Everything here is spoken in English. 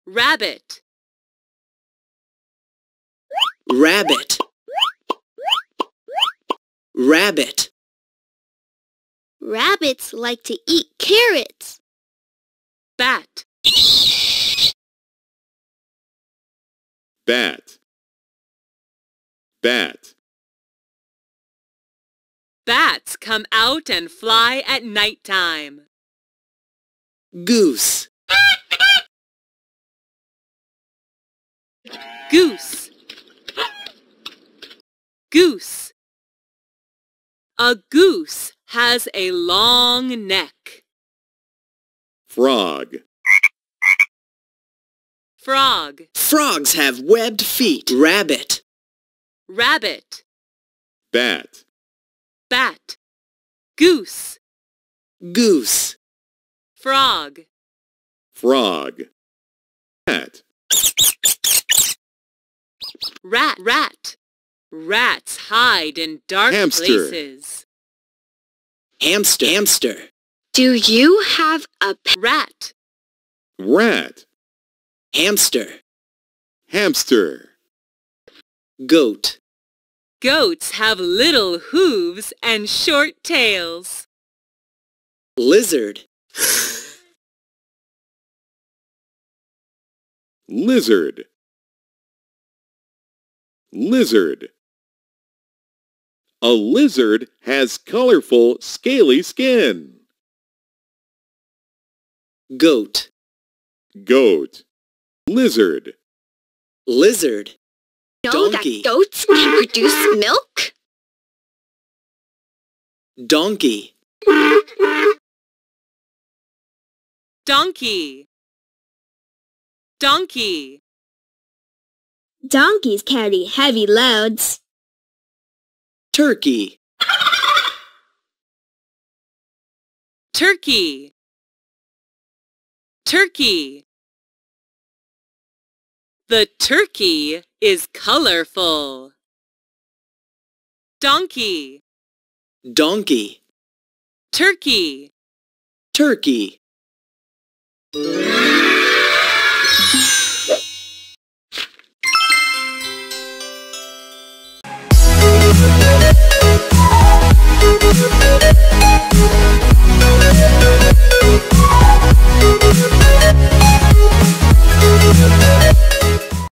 Rabbit. Rabbit. Rabbit. Rabbits like to eat carrots. Bat. Bat. Bat. Bats come out and fly at nighttime. Goose. Goose. Goose. A goose has a long neck. Frog. Frog. Frogs have webbed feet. Rabbit. Rabbit. Bat. Bat. Goose. Goose. Frog. Frog. Rat. Rat. Rat. Rats hide in dark Hamster. places. Hamster. Hamster. Do you have a pet? Rat. Rat. Hamster. Hamster. Goat. Goats have little hooves and short tails. Lizard. Lizard. Lizard. A lizard has colorful, scaly skin. Goat. Goat. Lizard. Lizard. Know Donkey. that goats can produce milk? Donkey. Donkey. Donkey. Donkeys carry heavy loads. Turkey. Turkey. Turkey. The turkey is colorful. Donkey. Donkey. Turkey. Turkey.